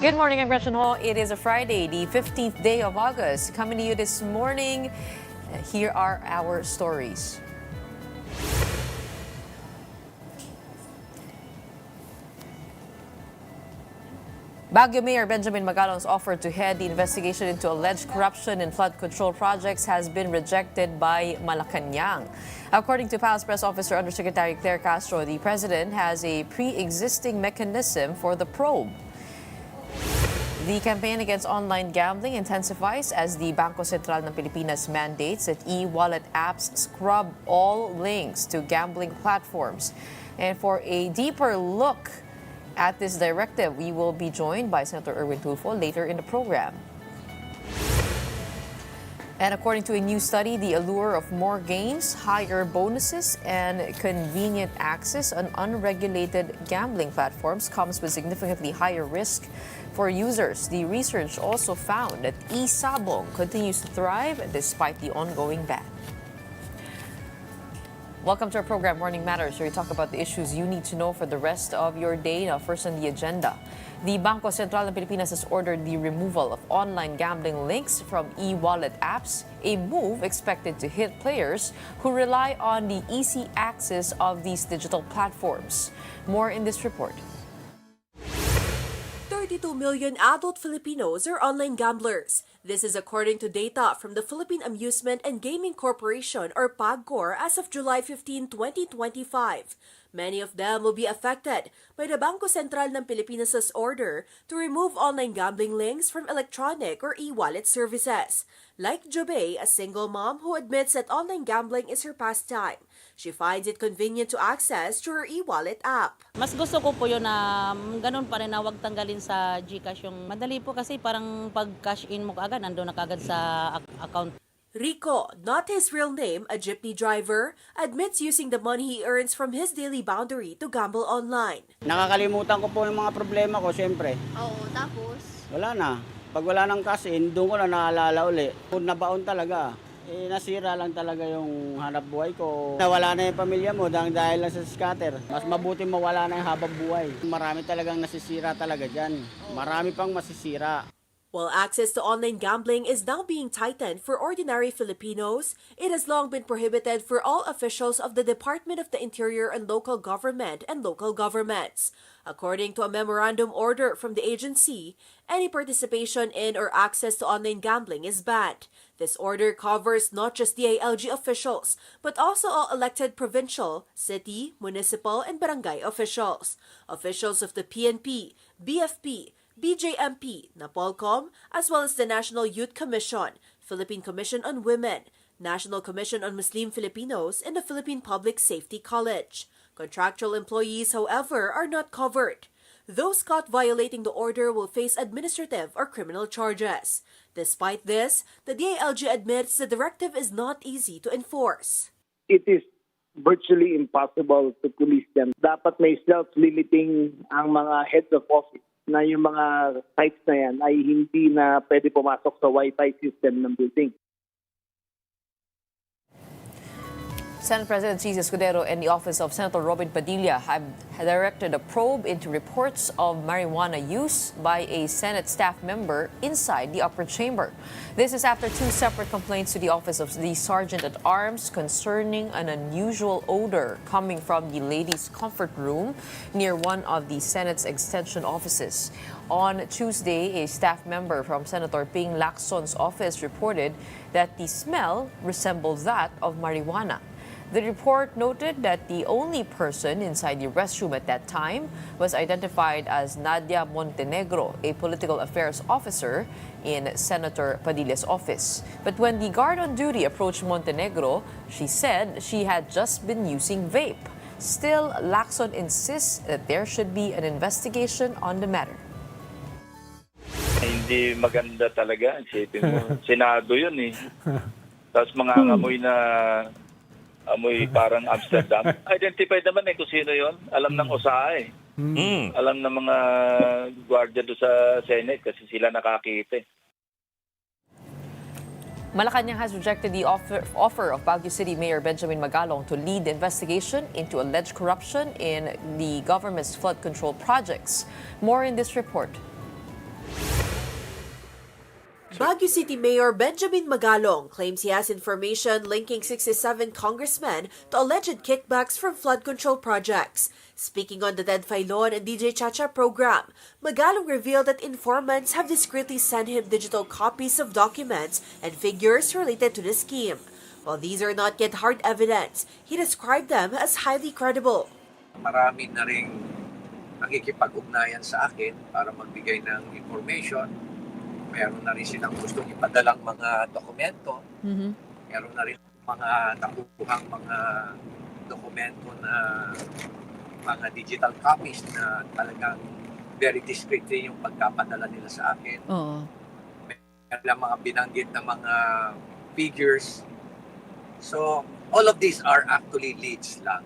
Good morning, I'm Gretchen Hall. It is a Friday, the 15th day of August. Coming to you this morning, here are our stories. Baguio Mayor Benjamin Magalon's offer to head the investigation into alleged corruption in flood control projects has been rejected by Malacanang. According to PAL's press officer Undersecretary Claire Castro, the president has a pre-existing mechanism for the probe. The campaign against online gambling intensifies as the Bangko Sentral ng Pilipinas mandates that e-wallet apps scrub all links to gambling platforms. And for a deeper look at this directive, we will be joined by Senator Tulfo later in the program. And according to a new study, the allure of more gains, higher bonuses, and convenient access on unregulated gambling platforms comes with significantly higher risk for users. The research also found that e-sabong continues to thrive despite the ongoing ban. Welcome to our program, Morning Matters, where we talk about the issues you need to know for the rest of your day. Now, first on the agenda, the Bangko Sentral ng Pilipinas has ordered the removal of online gambling links from e-wallet apps, a move expected to hit players who rely on the easy access of these digital platforms. More in this report. 32 million adult Filipinos are online gamblers. This is according to data from the Philippine Amusement and Gaming Corporation or PAGCOR as of July 15, 2025. Many of them will be affected by the Bangko Sentral ng Pilipinas' order to remove online gambling links from electronic or e-wallet services. Like Jobay, a single mom who admits that online gambling is her pastime. She finds it convenient to access through her e-wallet app. Mas gusto ko po yun na ganun pa rin na huwag tanggalin sa GCash yung madali po kasi parang pag cash in mo kaagad, nandun na kaagad sa account. Rico, not his real name, a jeepney driver, admits using the money he earns from his daily boundary to gamble online. Nakakalimutan ko po yung mga problema ko, siyempre. Oo, tapos? Wala na. Pag wala nang cash in, doon ko na naalala uli. Kung nabaon talaga, nasira lang talaga yung hanap buhay ko. Nawala na yung pamilya mo dahil lang sa scatter. Mas mabuti mawala na yung habang buhay. Marami talagang nasisira talaga dyan. Marami pang masisira. While access to online gambling is now being tightened for ordinary Filipinos, it has long been prohibited for all officials of the Department of the Interior and local government and local governments. According to a memorandum order from the agency, any participation in or access to online gambling is banned. This order covers not just DILG officials, but also all elected provincial, city, municipal, and barangay officials. Officials of the PNP, BFP, BJMP, NAPOLCOM, as well as the National Youth Commission, Philippine Commission on Women, National Commission on Muslim Filipinos, and the Philippine Public Safety College. Contractual employees, however, are not covered. Those caught violating the order will face administrative or criminal charges. Despite this, the DILG admits the directive is not easy to enforce. It is virtually impossible to police them. Dapat may self-limiting ang mga heads of office na yung mga sites na yan ay hindi na pwede pumasok sa Wi-Fi system ng building. Senate President Cesar Escudero and the Office of Senator Robin Padilla have directed a probe into reports of marijuana use by a Senate staff member inside the upper chamber. This is after two separate complaints to the Office of the Sergeant-at-Arms concerning an unusual odor coming from the ladies' comfort room near one of the Senate's extension offices. On Tuesday, a staff member from Senator Ping Lacson's office reported that the smell resembled that of marijuana. The report noted that the only person inside the restroom at that time was identified as Nadia Montenegro, a political affairs officer in Senator Padilla's office. But when the guard on duty approached Montenegro, she said she had just been using vape. Still, Lacson insists that there should be an investigation on the matter. Hindi maganda talaga. Isipin mo, Senado yun eh. Tapos mga amoy na amoy parang Amsterdam. Identified naman kung sino yon. Alam ng OSA eh. Alam ng mga gwardiya doon sa Senate kasi sila nakakita. Malacanang has rejected the offer of Baguio City Mayor Benjamin Magalon to lead the investigation into alleged corruption in the government's flood control projects. More in this report. Baguio City Mayor Benjamin Magalon claims he has information linking 67 congressmen to alleged kickbacks from flood control projects. Speaking on the Dead Filon and DJ Chacha program, Magalon revealed that informants have discreetly sent him digital copies of documents and figures related to the scheme. While these are not yet hard evidence, he described them as highly credible. Marami na ring nakikipag-ugnayan sa akin para magbigay ng information. Meron na rin silang gustong ipadalang mga dokumento. Meron na rin mga nakukuhang mga dokumento na mga digital copies na talagang very discreetly yung pagkapadala nila sa akin. Meron mga binanggit na mga figures. So, all of these are actually leads lang.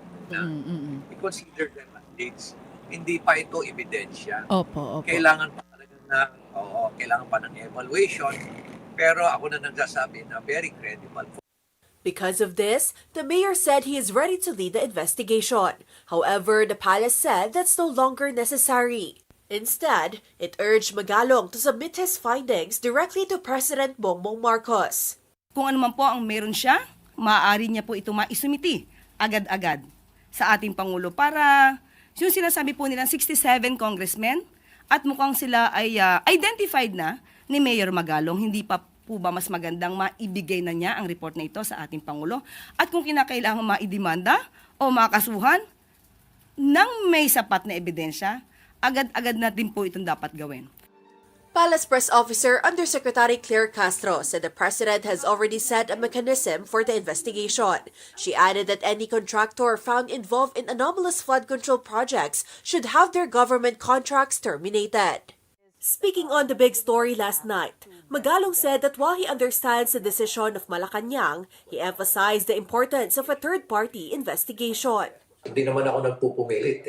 We consider them as leads. Hindi pa ito ebidensya. Opo. Kailangan pa kailangan pa ng evaluation, pero ako na nagsasabi na very credible. Because of this, the mayor said he is ready to lead the investigation. However, the palace said that's no longer necessary. Instead, it urged Magalong to submit his findings directly to President Bongbong Marcos. Kung ano man po ang meron siya, maaari niya po ito maisumiti agad-agad sa ating Pangulo para yung sinasabi po nilang 67 congressmen, at mukhang sila ay identified na ni Mayor Magalong. Hindi pa po ba mas magandang maibigay na niya ang report na ito sa ating Pangulo? At kung kinakailangan maidemanda o makasuhan ng may sapat na ebidensya, agad-agad natin po itong dapat gawin. Palace Press Officer Undersecretary Claire Castro said the president has already set a mechanism for the investigation. She added that any contractor found involved in anomalous flood control projects should have their government contracts terminated. Speaking on the big story last night, Magalong said that while he understands the decision of Malacanang, he emphasized the importance of a third-party investigation. Hindi naman ako nagpupumilit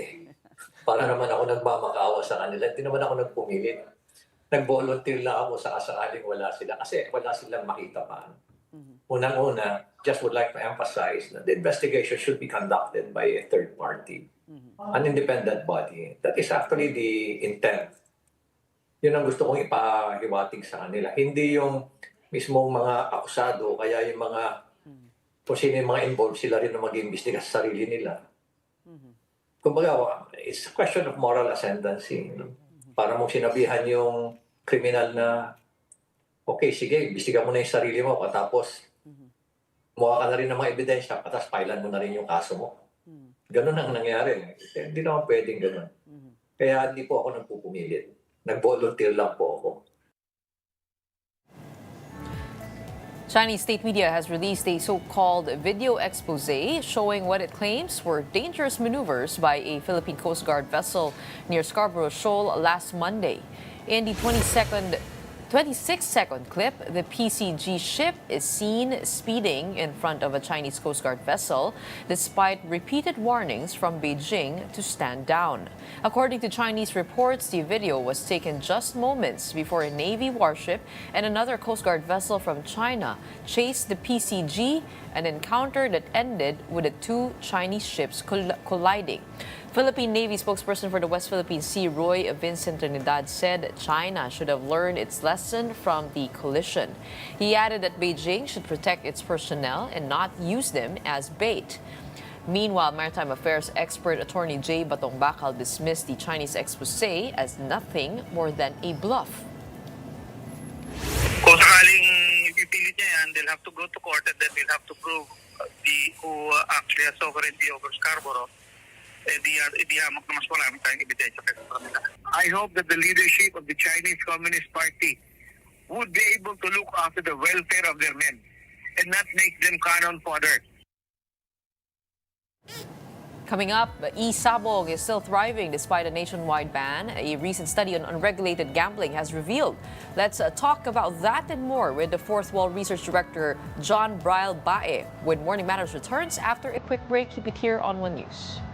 Para naman ako nagmamakaawa sa kanila. Hindi naman ako nagpumilit. Nag-volunteer lang ako sa kasakaling wala sila kasi wala silang makita pa. Unang-una, just would like to emphasize that the investigation should be conducted by a third party, an independent body. That is actually the intent. Yun ang gusto kong ipahiwatig sa kanila. Hindi yung mismong mga akusado, kaya yung mga kung sino yung mga involved, sila rin na mag-iimbestiga sa sarili nila. Kumbaga, it's a question of moral ascendancy. Para mong sinabihan yung kriminal na, okay, sige, imbestiga mo na yung sarili mo, tapos kumuha ka na rin ng mga ebidensya, tapos pailan mo na rin yung kaso mo. Ganun ang nangyari. Hindi naman pwedeng ganun. Kaya hindi po ako nagpupumilit. Nag-volunteer lang po ako. Chinese state media has released a so-called video expose showing what it claims were dangerous maneuvers by a Philippine Coast Guard vessel near Scarborough Shoal last Monday. In the 26-second clip, the PCG ship is seen speeding in front of a Chinese Coast Guard vessel despite repeated warnings from Beijing to stand down. According to Chinese reports, the video was taken just moments before a Navy warship and another Coast Guard vessel from China chased the PCG, an encounter that ended with the two Chinese ships colliding. Philippine Navy spokesperson for the West Philippine Sea, Roy Vincent Trinidad, said China should have learned its lesson from the collision. He added that Beijing should protect its personnel and not use them as bait. Meanwhile, Maritime Affairs expert attorney Jay Batong-Bakal dismissed the Chinese expose as nothing more than a bluff. Kung sakaling ipipilit niya yan, they'll have to go to court and then they'll have to prove who actually has sovereignty over Scarborough. Hamak na mas marami tayong ebidensya kaysa sa kanila. I hope that the leadership of the Chinese Communist Party would be able to look after the welfare of their men and not make them cannon fodder. Coming up, Sabong is still thriving despite a nationwide ban. A recent study on unregulated gambling has revealed. Let's talk about that and more with the Fourth Wall Research Director, John Braille Bae, when Morning Matters returns after a quick break. Keep it here on One News.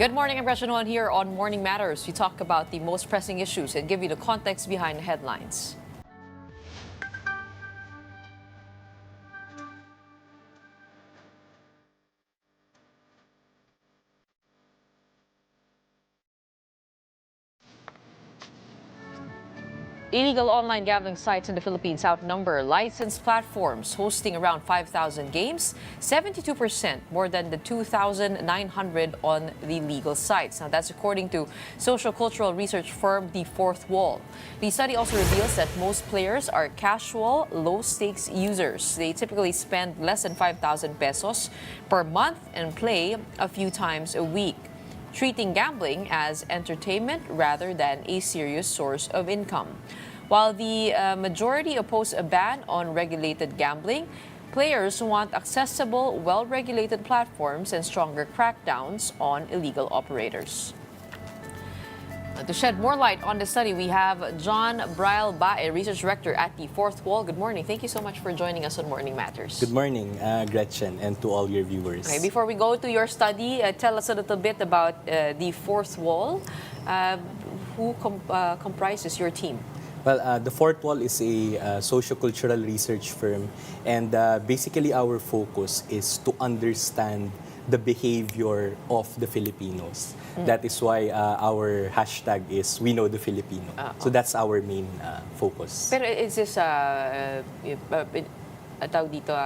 Good morning, Impression One here on Morning Matters. We talk about the most pressing issues and give you the context behind the headlines. Illegal online gambling sites in the Philippines outnumber licensed platforms hosting around 5,000 games, 72% more than the 2,900 on the legal sites. Now, that's according to social cultural research firm The Fourth Wall. The study also reveals that most players are casual, low-stakes users. They typically spend less than 5,000 pesos per month and play a few times a week, treating gambling as entertainment rather than a serious source of income. While the majority oppose a ban on regulated gambling, players want accessible, well-regulated platforms and stronger crackdowns on illegal operators. To shed more light on the study, we have John Braille Bae, Research Director at The Fourth Wall. Good morning. Thank you so much for joining us on Morning Matters. Good morning, Gretchen, and to all your viewers. Okay, before we go to your study, tell us a little bit about The Fourth Wall. Who comprises your team? Well, The Fourth Wall is a socio-cultural research firm, and basically our focus is to understand the behavior of the Filipinos. That is why our hashtag is We Know the Filipino. So that's our main focus. Pero is this tawag dito,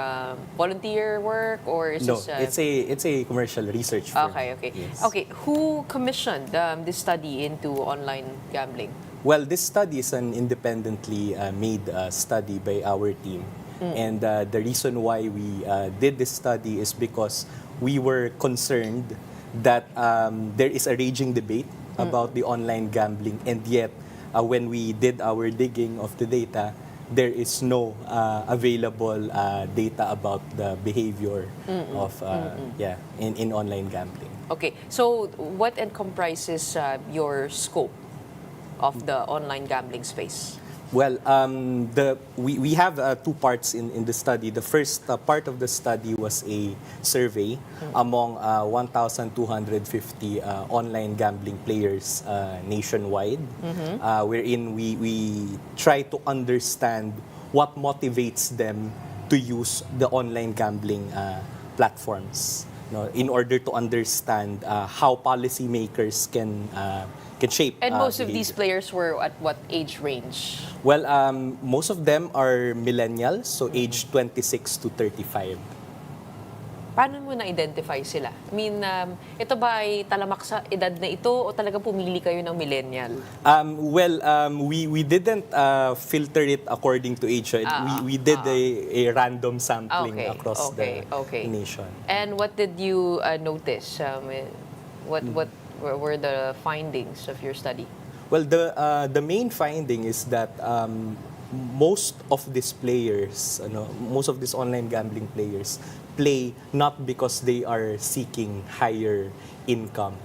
volunteer work or is No, this... it's a commercial research firm. Okay. Yes. Okay, who commissioned this study into online gambling? Well, this study is an independently made study by our team. And the reason why we did this study is because we were concerned that there is a raging debate about the online gambling, and yet when we did our digging of the data, there is no available data about the behavior of in online gambling. Okay, so what comprises your scope of the online gambling space? Well, we have two parts in the study. The first part of the study was a survey among 1,250 online gambling players nationwide, wherein we try to understand what motivates them to use the online gambling platforms, in order to understand how policymakers can shape. And most of behavior. these players were at what age range? Well, most of them are millennials, so age 26 to 35. Paano mo na-identify sila? I mean, ito ba ay talamak sa edad na ito o talagang pumili kayo ng millennial? We didn't filter it according to age. We did a random sampling across the nation. And what did you notice? What were the findings of your study? Well, the main finding is that most of these players, most of these online gambling players, play not because they are seeking higher income.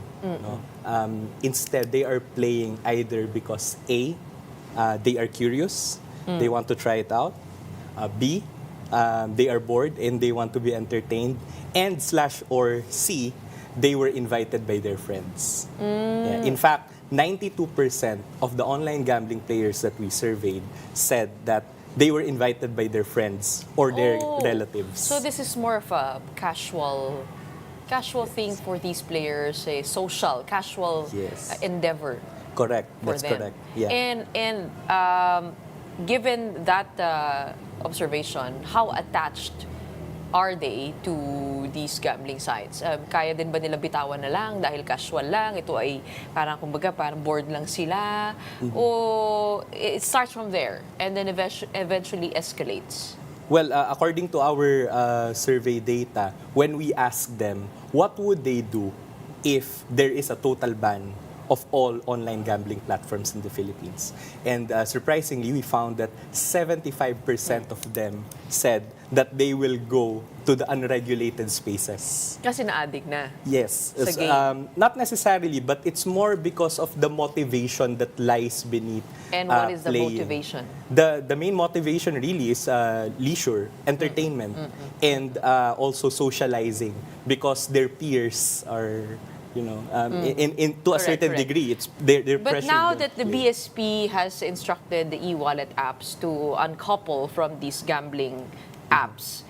Instead, they are playing either because A, they are curious, they want to try it out. B, they are bored and they want to be entertained. And or C, they were invited by their friends. Yeah. In fact, 92% of the online gambling players that we surveyed said that they were invited by their friends or their relatives. So this is more of a casual thing for these players, a social, casual endeavor. Correct. That's them. correct. Yeah. And given that observation, how attached are they to these gambling sites? Kaya din ba nila bitawan na lang dahil casual lang? Ito ay parang kumbaga parang bored lang sila? O it starts from there and then eventually escalates? Well, according to our survey data, when we asked them what would they do if there is a total ban of all online gambling platforms in the Philippines. And surprisingly, we found that 75% of them said that they will go to the unregulated spaces. Kasi na-addict na. Yes. Sa game. Not necessarily, but it's more because of the motivation that lies beneath And what is the playing. motivation? The main motivation really is leisure, entertainment, and also socializing because their peers are to a Correct, certain correct. degree, they're But pressuring now them that the to play. BSP has instructed the e-wallet apps to uncouple from these gambling apps,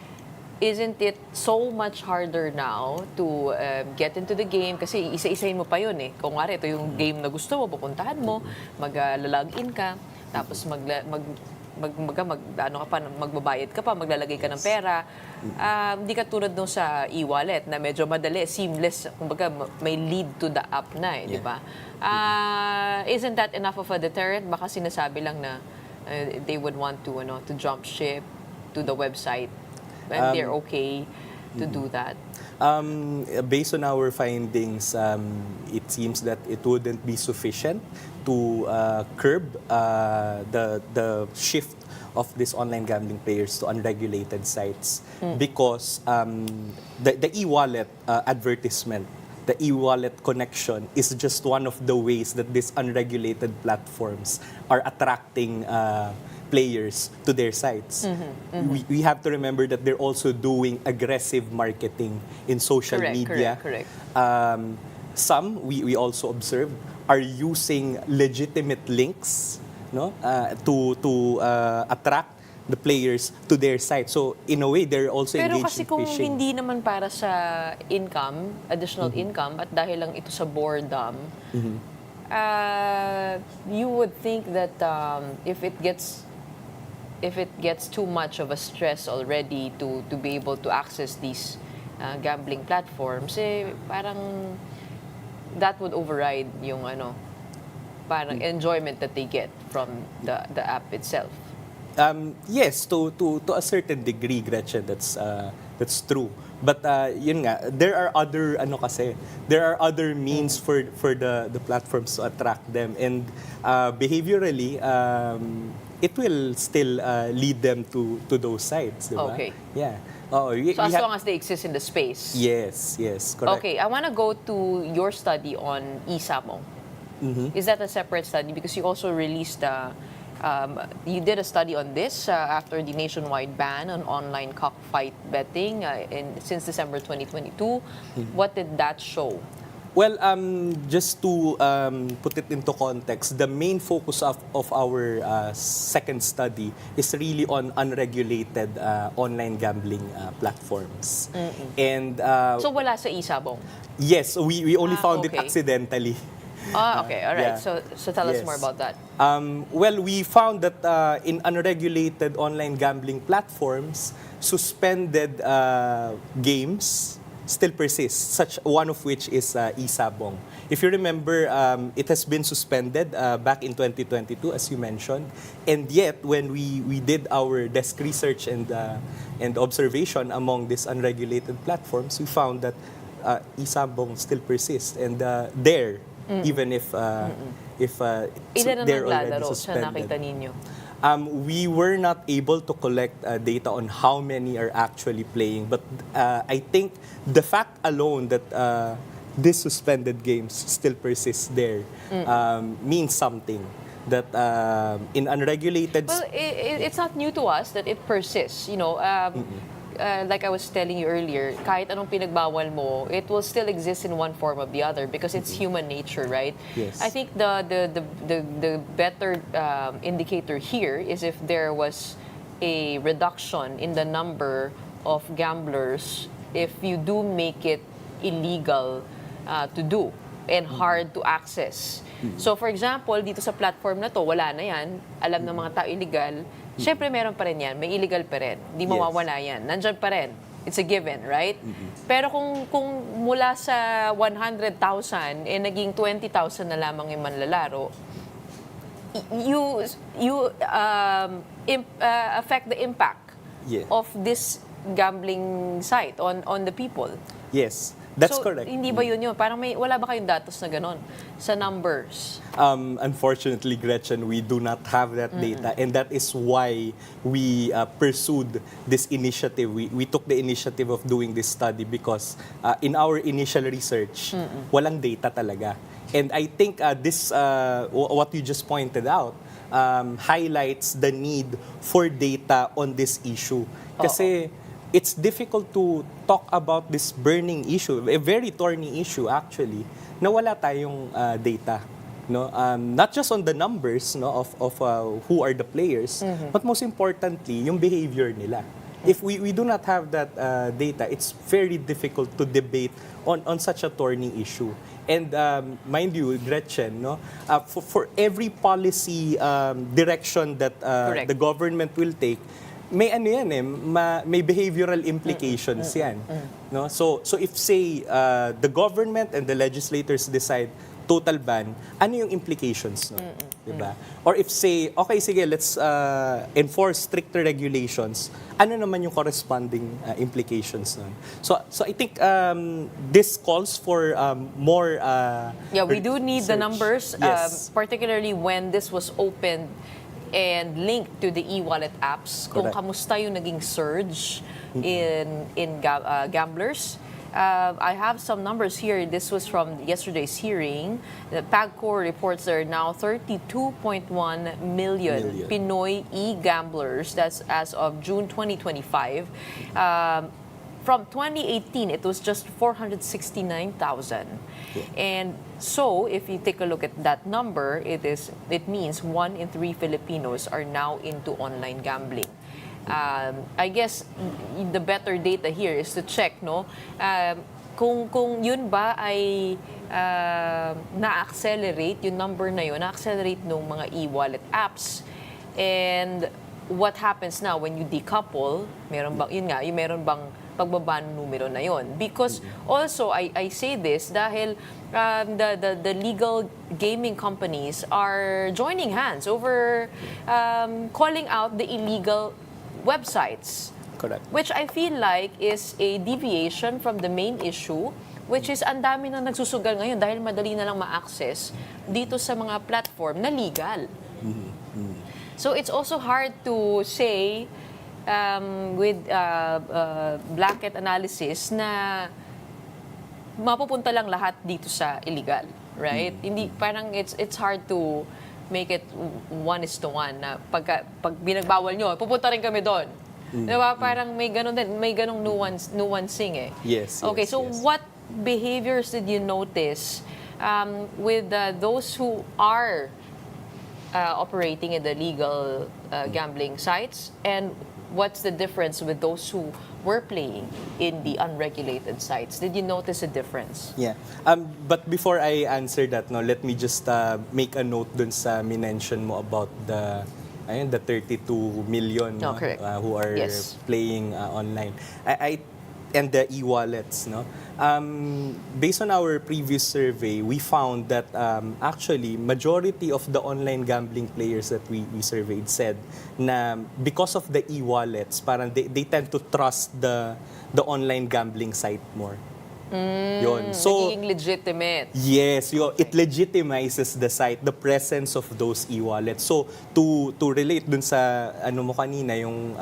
isn't it so much harder now to get into the game? Kasi isa-isahin mo pa yun eh. Kung nga ito yung game na gusto mo, pupuntahan mo, mag-log-in ka, tapos magbabayad ka pa, maglalagay ka ng pera. Hindi ka tulad nung sa e-wallet na medyo madali, seamless, kumbaga may lead to the app na di ba? Isn't that enough of a deterrent? Baka sinasabi lang na they would want to jump ship to the website and they're okay to do that. Based on our findings, it seems that it wouldn't be sufficient to curb the shift of these online gambling players to unregulated sites because the e-wallet advertisement, the e-wallet connection is just one of the ways that these unregulated platforms are attracting players to their sites. We have to remember that they're also doing aggressive marketing in social media. Correct. Some, we also observed, are using legitimate links to attract the players to their site. So, in a way, they're also Pero engaged kasi in kung phishing. hindi naman para sa income, additional income, at dahil lang ito sa boredom, you would think that if it gets too much of a stress already to be able to access these gambling platforms, parang that would override yung parang enjoyment that they get from the app itself. Yes, to a certain degree, Gretchen, that's true. But yun nga, there are other means for the platforms to attract them, and behaviorally, it will still lead them to those sites, diba? Okay. Yeah. So as long as they exist in the space. Yes, correct. Okay, I want to go to your study on e-sabong. Is that a separate study? Because you also released you did a study on this after the nationwide ban on online cockfight betting since December 2022. What did that show? Well, just to put it into context, the main focus of our second study is really on unregulated online gambling platforms. And So wala sa e-sabong? yes, we only found it okay. accidentally. Okay, all right. Yeah. So tell us Yes. more about that. Well, we found that in unregulated online gambling platforms, suspended games still persist, such one of which is e-sabong. If you remember, it has been suspended back in 2022, as you mentioned, and yet when we did our desk research and observation among these unregulated platforms, we found that e-sabong still persists, and even if Ilan ang they're already naglalaro sa suspended. nakita ninyo? We were not able to collect data on how many are actually playing, but I think the fact alone that these suspended games still persist there means something. That in unregulated... Well, it's not new to us that it persists. Like I was telling you earlier, kahit anong pinagbawal mo, it will still exist in one form or the other because it's human nature, right? Yes. I think the better indicator here is if there was a reduction in the number of gamblers if you do make it illegal to do and hard to access. So for example, dito sa platform na to, wala na yan. Alam ng mga tao illegal. Siyempre meron pa rin yan. May illegal pa rin. Di mawawala yan. Nandyan pa rin. It's a given, right? Pero kung mula sa 100,000, naging 20,000 na lamang yung manlalaro, you affect the impact of this gambling site on the people. Yes, that's so, correct. Hindi ba yun? Parang wala ba kayong datos na ganon sa numbers? Unfortunately, Gretchen, we do not have that data, and that is why we pursued this initiative. We took the initiative of doing this study because in our initial research, walang data talaga. And I think this, what you just pointed out, highlights the need for data on this issue. Kasi it's difficult to talk about this burning issue, a very thorny issue actually, na wala tayong data. No, not just on the numbers, no, of who are the players, but most importantly, yung behavior nila. If we do not have that data, it's very difficult to debate on such a thorny issue. And mind you, Gretchen, no, for every policy direction that the government will take, may ano yan may behavioral implications yan. No? So if say the government and the legislators decide total ban, ano yung implications, no? Diba? Or if say, okay, sige, let's enforce stricter regulations, ano naman yung corresponding implications nun? So I think this calls for more we do need the research. numbers, Yes. particularly when this was opened and linked to the e-wallet apps. Kung Correct. kamusta yung naging surge in gamblers. I have some numbers here. This was from yesterday's hearing. The PAGCOR reports there are now 32.1 million Pinoy e-gamblers. That's as of June 2025. From 2018, it was just 469,000. And so, if you take a look at that number, it means 1 in 3 Filipinos are now into online gambling. I guess the better data here is to check, no, kung yun ba ay na-accelerate, yung number na yun, na-accelerate ng mga e-wallet apps. And what happens now when you decouple, meron bang pagbaba ng numero na yun? Because also, I say this dahil the legal gaming companies are joining hands over calling out the illegal websites. Correct. Which I feel like is a deviation from the main issue, which is ang dami na nagsusugal ngayon dahil madali na lang ma-access dito sa mga platform na legal. So it's also hard to say with blanket analysis na mapupunta lang lahat dito sa illegal, right? Hindi, parang it's hard to make it 1:1 na pag binagbawal nyo, pupunta rin kami doon. Diba? Parang may ganun din, may ganung nuancing eh. Yes. Okay, so yes. what behaviors did you notice with those who are operating in the legal gambling sites, and what's the difference with those who were playing in the unregulated sites? Did you notice a difference? Yeah. But before I answer that, no, let me just make a note dun sa minention mo about the 32 million No, correct. Who are Yes. playing online. And the e-wallets, no? Based on our previous survey, we found that actually majority of the online gambling players that we surveyed said na because of the e-wallets, parang they tend to trust the online gambling site more. Yun. So, Nagiging legitimate. yes, it legitimizes the site, the presence of those e-wallets. So, to relate dun sa ano mo kanina, yung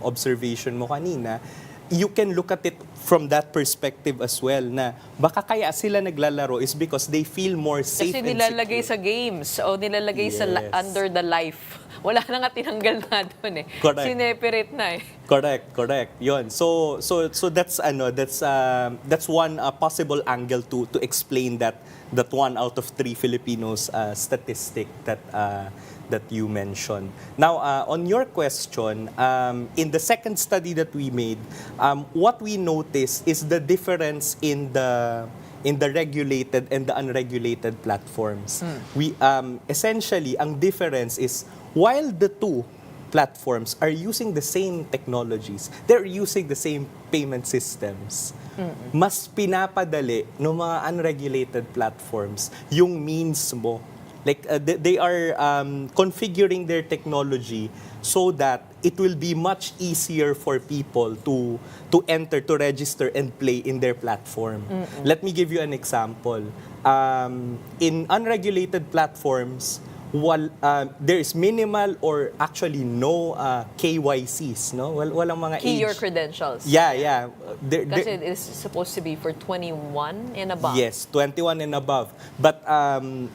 observation mo kanina, you can look at it from that perspective as well, na baka kaya sila naglalaro is because they feel more safe Kasi and nilalagay secure. sa games o nilalagay sa Yes. under the life. Wala na nga tinanggal na doon eh. Correct. Sineperate na eh. Correct. Yon. So that's one possible angle to explain that 1 out of 3 Filipinos statistic that you mentioned. Now, on your question, in the second study that we made, what we noticed is the difference in the regulated and the unregulated platforms. We essentially, ang difference is while the two platforms are using the same technologies, they're using the same payment systems. Mas pinapadali ng mga unregulated platforms yung means mo. Like, they are configuring their technology so that it will be much easier for people to enter, to register, and play in their platform. Let me give you an example. In unregulated platforms, there is minimal or actually no KYCs, no? Walang mga Key age. your credentials. Yeah. Kasi it is supposed to be for 21 and above. Yes, 21 and above. But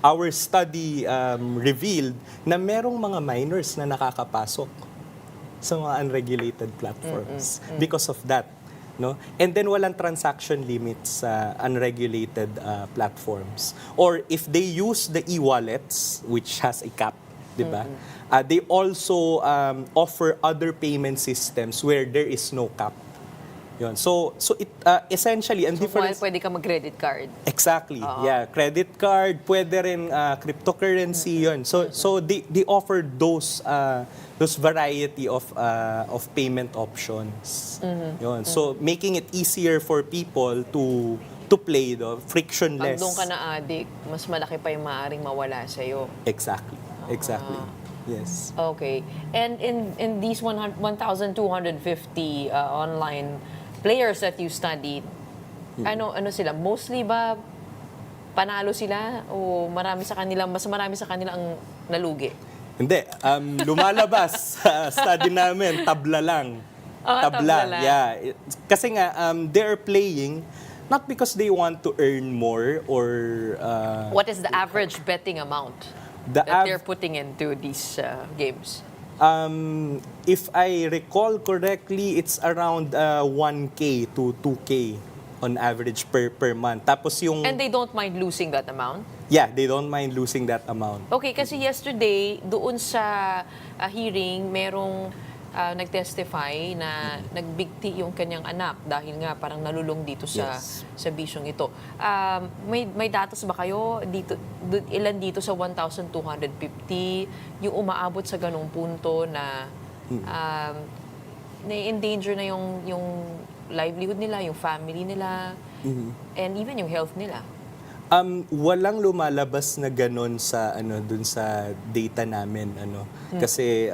our study revealed na merong mga minors na nakakapasok sa mga unregulated platforms because of that. No? And then walang transaction limits sa unregulated platforms. Or if they use the e-wallets, which has a cap, di ba? They also offer other payment systems where there is no cap. Yun. So it essentially ang So, difference. pwede ka mag-credit card. Exactly. Yeah, credit card, pwede rin cryptocurrency 'yun. So they offer those variety of payment options. Yun. So making it easier for people to play Pag frictionless. doon ka na addict, mas malaki pa yung maaaring mawala sa'yo. Exactly. Exactly. Yes. Okay. And in these 1,250 online players that you studied, ano sila? Mostly ba panalo sila o mas marami sa kanila ang nalugi? Hindi. Lumalabas sa study namin, tabla lang. Tabla lang. Yeah. Kasi nga, they're playing not because they want to earn more or... What is the average betting amount that they're putting into these games? If I recall correctly, it's around 1K to 2K on average per month. Tapos yung... And they don't mind losing that amount? Yeah, they don't mind losing that amount. Okay, kasi yesterday, doon sa hearing, merong nag-testify na nagbigti yung kanyang anak dahil nga parang nalulong dito sa bisyong ito. May datos ba kayo dito, ilan dito sa 1,250 yung umaabot sa ganung punto na na-endanger na yung livelihood nila, yung family nila, and even yung health nila? Walang lumalabas na ganun sa dun sa data namin kasi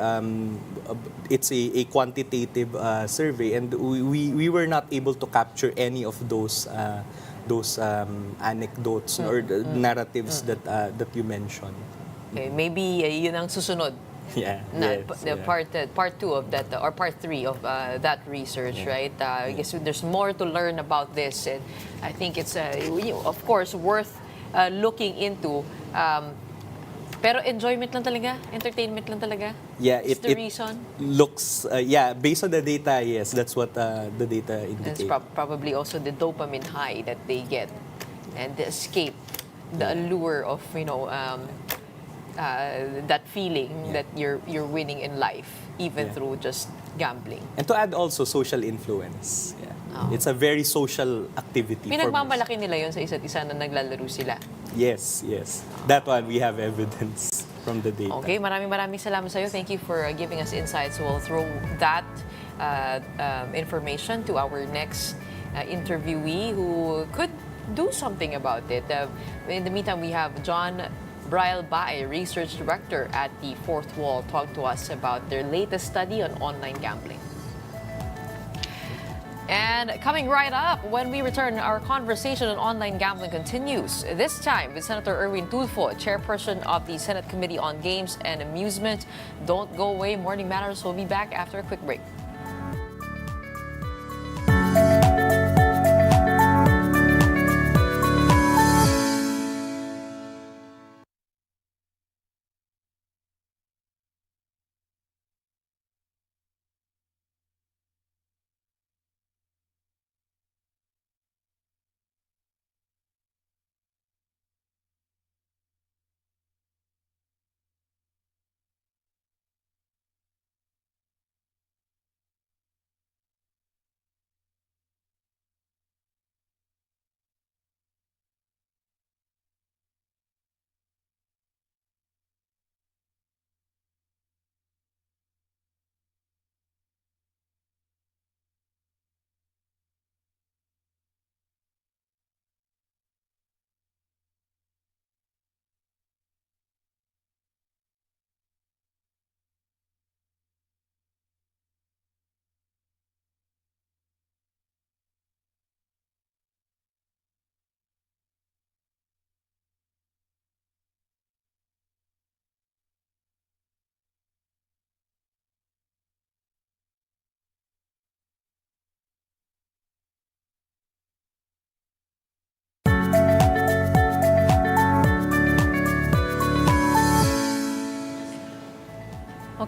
it's a quantitative survey and we were not able to capture any of those anecdotes or the narratives that you mentioned. Okay, maybe yun ang susunod. Yeah. Part 2 of that or part 3 of that research, right? I guess there's more to learn about this, and I think it's of course worth looking into. Pero enjoyment lang talaga, entertainment lang talaga. Yeah, it's the reason. Looks based on the data, yes, that's what the data indicates. It's probably also the dopamine high that they get and the escape, the allure of that feeling that you're winning in life, even through just gambling. And to add also social influence. Yeah. It's a very social activity. Pinagmamalaki nila yon sa isa't isa na naglalaro sila. Yes. That one, we have evidence from the data. Okay, maraming salamat sa iyo. Thank you for giving us insights. We'll throw that information to our next interviewee who could do something about it. In the meantime, we have John Brial Bae, Research Director at the Fourth Wall, talk to us about their latest study on online gambling. And coming right up, when we return, our conversation on online gambling continues. This time with Senator Erwin Tulfo, chairperson of the Senate Committee on Games and Amusement. Don't go away. Morning Matters will be back after a quick break.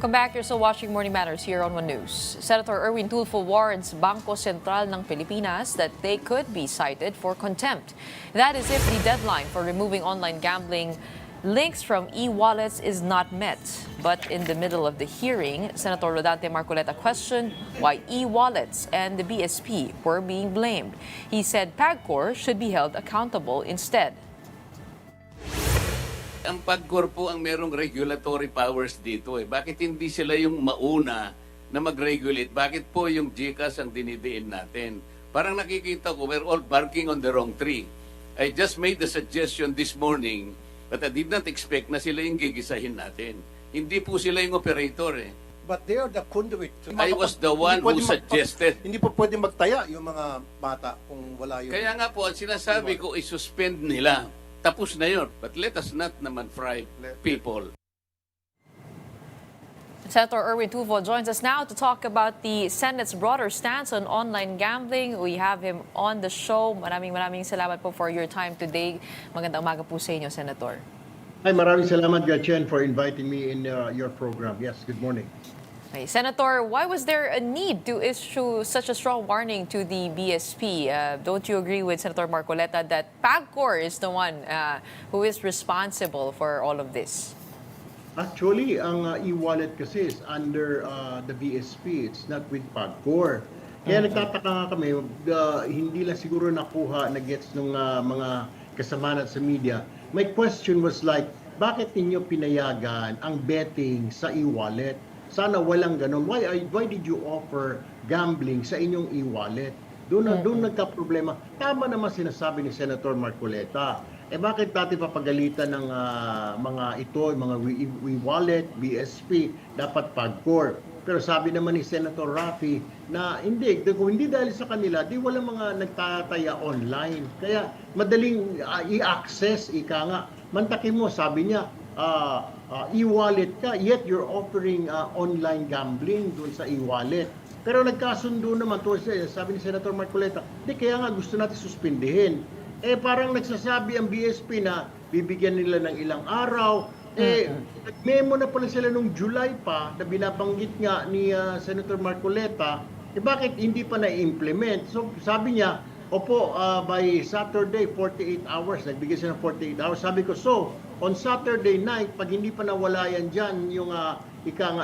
Welcome back. You're still watching Morning Matters here on One News. Senator Erwin Tulfo warns Bangko Sentral ng Pilipinas that they could be cited for contempt. That is if the deadline for removing online gambling links from e-wallets is not met. But in the middle of the hearing, Senator Rodante Marcoleta questioned why e-wallets and the BSP were being blamed. He said PAGCOR should be held accountable instead. Ang PAGCOR po ang merong regulatory powers dito eh. Bakit hindi sila yung mauna na mag-regulate? Bakit po yung GCash ang dinidiin natin? Parang nakikita ko, we're all barking on the wrong tree. I just made the suggestion this morning, but I did not expect na sila yung gigisahin natin. Hindi po sila yung operator eh. But they are the conduit. I was the one who suggested. Hindi po pwede magtaya yung mga bata kung wala yung... Kaya nga po, ang sinasabi ko, i-suspend nila. Tapos na yun. But let us not naman fry people. Senator Erwin Tulfo joins us now to talk about the Senate's broader stance on online gambling. We have him on the show. Maraming salamat po for your time today. Magandang umaga po sa inyo, Senator. Hi, maraming salamat, Gatchen, for inviting me in your program. Yes, good morning. Okay, Senator, why was there a need to issue such a strong warning to the BSP? Don't you agree with Senator Marcoleta that PAGCOR is the one who is responsible for all of this? Actually, ang e-wallet kasi is under the BSP. It's not with PAGCOR. Kaya nagtataka nga kami, hindi lang siguro nakuha na gets ng mga kasama natin sa media. My question was like, bakit ninyo pinayagan ang betting sa e-wallet? Sana walang ganun. Why did you offer gambling sa inyong e-wallet? Doon nagka-problema. Tama naman sinasabi ni Senator Marcoleta. Bakit natin papagalitan ng mga e-wallet, BSP, dapat PAGCOR? Pero sabi naman ni Senator Raffy na kung hindi dahil sa kanila, di wala mga nagtataya online. Kaya madaling i-access, ika nga. Mantakin mo, sabi niya, e-wallet ka, yet you're offering online gambling doon sa e-wallet. Pero nagkasundo naman, sabi ni Senator Marcoleta, kaya nga gusto natin suspindihin. Parang nagsasabi ang BSP na bibigyan nila ng ilang araw. Nag-memo na pala sila nung July pa na binabanggit nga ni Senator Marcoleta, bakit hindi pa na-implement? So sabi niya, opo, by Saturday, 48 hours. Nagbigay siya ng 48 hours. Sabi ko, so, on Saturday night, pag hindi pa nawala yan dyan, yung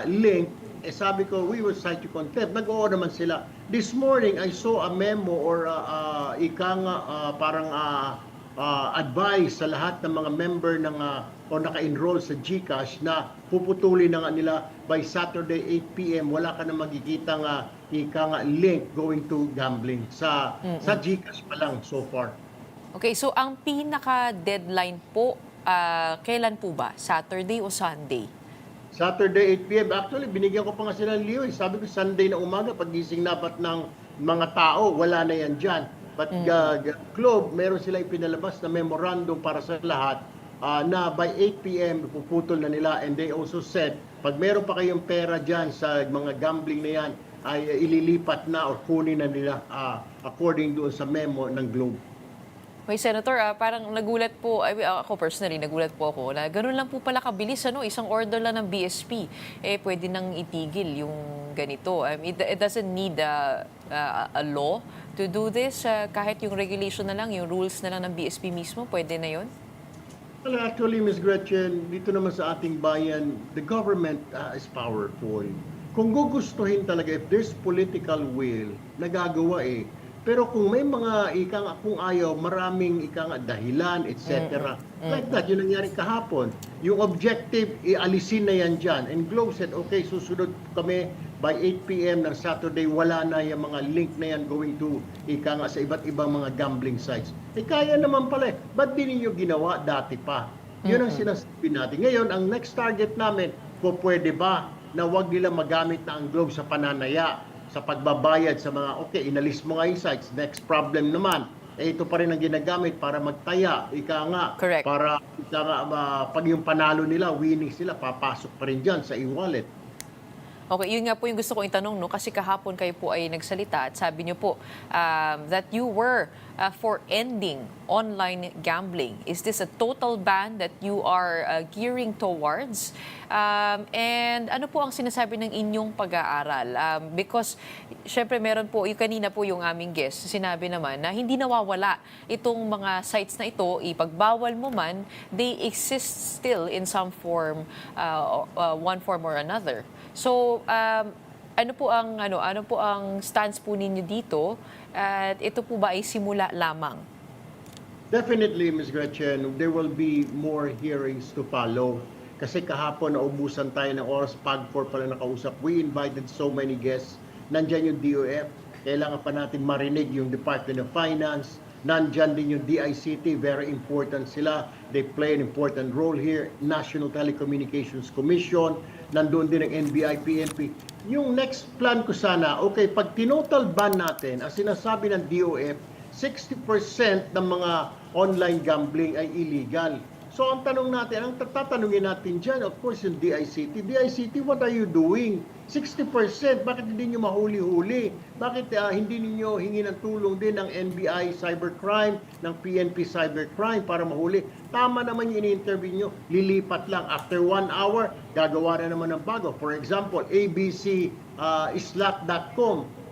link, sabi ko, we will cite you contempt. Nag-oo naman sila. This morning, I saw a memo or advice sa lahat ng mga member ng o naka-enroll sa GCash na puputulin na nga nila by Saturday 8 p.m. Wala ka na magkikita link going to gambling sa GCash pa lang so far. Okay, so ang pinaka-deadline po, kailan po ba? Saturday o Sunday? Saturday 8 p.m. Actually, binigyan ko pa nga sila ng liyo. Sabi ko Sunday na umaga, pagising dapat ng mga tao, wala na yan dyan. But Globe, meron sila ipinalabas na memorandum para sa lahat na by 8 p.m. puputol na nila. And they also said, pag meron pa kayong pera dyan sa mga gambling na yan, ay ililipat na or kunin na nila according doon sa memo ng Globe. May Senator, parang nagulat po, ako personally, nagulat po ako na gano'n lang po pala kabilis, isang order lang ng BSP, pwede nang itigil yung ganito. It doesn't need a law to do this. Kahit yung regulation na lang, yung rules na lang ng BSP mismo, pwede na yun? Well, actually, Ms. Gretchen, dito naman sa ating bayan, the government is powerful. Kung gugustuhin talaga, if there's political will, nagagawa Pero kung may mga kung ayaw, maraming dahilan, etc. Like that, yun nangyari kahapon. Yung objective, ialisin na yan dyan. And Globe said, okay, susunod kami by 8 p.m. ng Saturday, wala na yung mga link na yan going to sa iba't ibang mga gambling sites. Kaya naman pala. Ba't di ninyo ginawa dati pa? Yun ang sinasabi natin. Ngayon, ang next target namin, pwede ba na wag nila magamit na ang Globe sa pananaya, sa pagbabayad sa mga, inalis mo nga yung sites, next problem naman. Ito pa rin ang ginagamit para magtaya. Correct. Para pag yung panalo nila, winning sila, papasok pa rin dyan sa e-wallet. Okay, yun nga po yung gusto kong itanong, kasi kahapon kayo po ay nagsalita at sabi niyo po that you were for ending online gambling. Is this a total ban that you are gearing towards? And ano po ang sinasabi ng inyong pag-aaral? Because, syempre, meron po, yung kanina po yung aming guest, sinabi naman na hindi nawawala itong mga sites na ito, ipagbawal mo man, they exist still in some form, one form or another. So, ano po ang stance po ninyo dito? At ito po ba ay simula lamang? Definitely, Ms. Gretchen, there will be more hearings to follow. Kasi kahapon naubusan tayo ng oras, PAG4 pala nakausap. We invited so many guests. Nandyan yung DOF, kailangan pa natin marinig yung Department of Finance. Nandyan din yung DICT, very important sila. They play an important role here. National Telecommunications Commission, nandun din ang NBI, PNP. Yung next plan ko sana, okay, pag tinotal ban natin, ang sinasabi ng DOF, 60% ng mga online gambling ay illegal. So ang tanong natin, ang tatanungin natin dyan, of course, yung DICT. DICT, what are you doing? 60%, bakit hindi nyo mahuli-huli? Bakit hindi ninyo hingi ng tulong din ng NBI Cybercrime, ng PNP Cybercrime para mahuli? Tama naman yung in-interview nyo, lilipat lang. After 1 hour, gagawa na naman ng bago. For example, abcslot.com.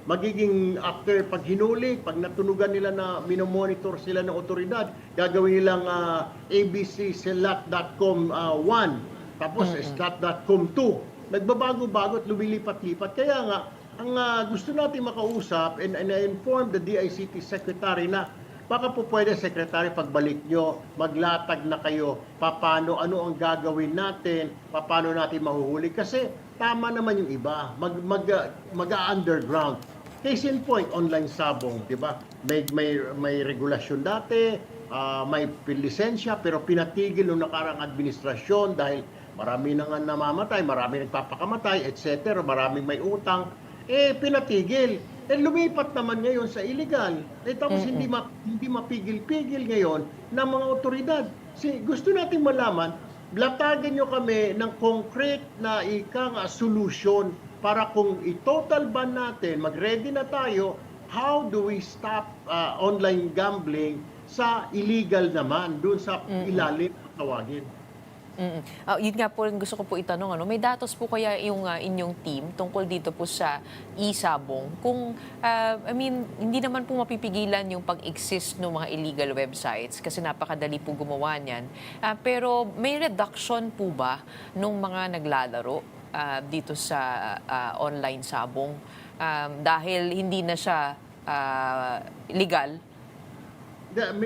Magiging after pag hinuli, pag natunugan nila na minomonitor sila ng otoridad, gagawin nilang abcslot.com 1, tapos slot.com 2. Nagbabago-bago at lumilipat-lipat. Kaya nga, ang gusto natin makausap, and I informed the DICT Secretary na baka po pwede, Secretary, pagbalik nyo, maglatag na kayo, paano, ano ang gagawin natin, paano natin mahuhuli. Kasi tama naman yung iba, mag-underground. Case in point, online sabong, di ba? May regulasyon dati, may lisensya, pero pinatigil ng nakarang administrasyon dahil marami nang namamatay, marami nagpapakamatay, etc. Maraming may utang. Pinatigil. Lumipat naman ngayon sa illegal. Tapos hindi mapigil-pigil ngayon ng mga otoridad. Gusto nating malaman, latagan nyo kami ng concrete na solution para kung i-total ban natin, mag-ready na tayo, how do we stop online gambling sa illegal naman, dun sa ilalim na tawagin. Yun nga po, gusto ko po itanong, may datos po kaya yung inyong team tungkol dito po sa e-sabong? Kung, hindi naman po mapipigilan yung pag-exist ng mga illegal websites kasi napakadali po gumawa niyan. Pero may reduction po ba nung mga naglalaro dito sa online sabong dahil hindi na siya legal?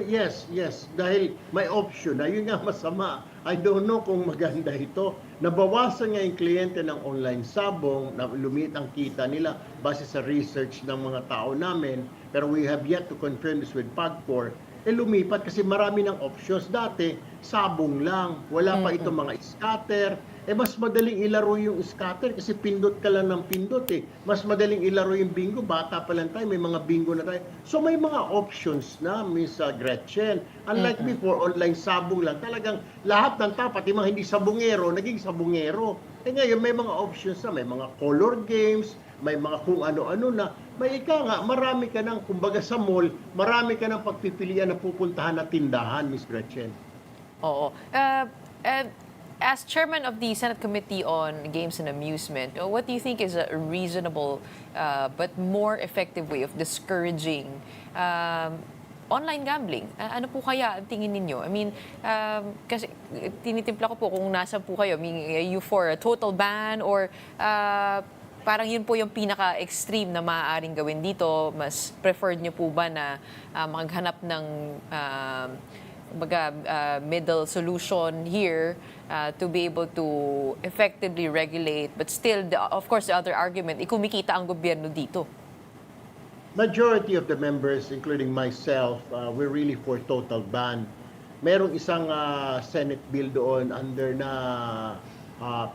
Yes. Dahil may option. Ayun nga masama. I don't know kung maganda ito. Nabawasan nga yung kliyente ng online sabong, na lumiit ang kita nila base sa research ng mga tao namin. Pero we have yet to confirm this with PAG4. Lumipat kasi marami ng options. Dati, sabong lang. Wala pa itong mga scatter. Mas madaling ilaro yung scatter kasi pindot ka lang ng pindot Mas madaling ilaro yung bingo. Bata pa lang tayo, may mga bingo na tayo. So may mga options na, Miss Gretchen. Unlike before, online sabong lang. Talagang lahat ng tao, pati mga hindi sabongero, naging sabongero. Ngayon, may mga options na. May mga color games, may mga kung ano-ano na. May marami ka ng, kumbaga sa mall, marami ka ng pagpipilian na pupuntahan na tindahan, Miss Gretchen. Oo. As chairman of the Senate Committee on Games and Amusement, what do you think is a reasonable but more effective way of discouraging online gambling? Ano po kaya ang tingin ninyo? Kasi tinitimpla ko po kung nasa po kayo. You for a total ban or parang yun po yung pinaka-extreme na maaaring gawin dito? Mas preferred nyo po ba na maghanap ng middle solution here to be able to effectively regulate, but still, of course, the other argument, kumikita ang gobyerno dito? Majority of the members, including myself, we're really for total ban. Merong isang Senate bill doon under na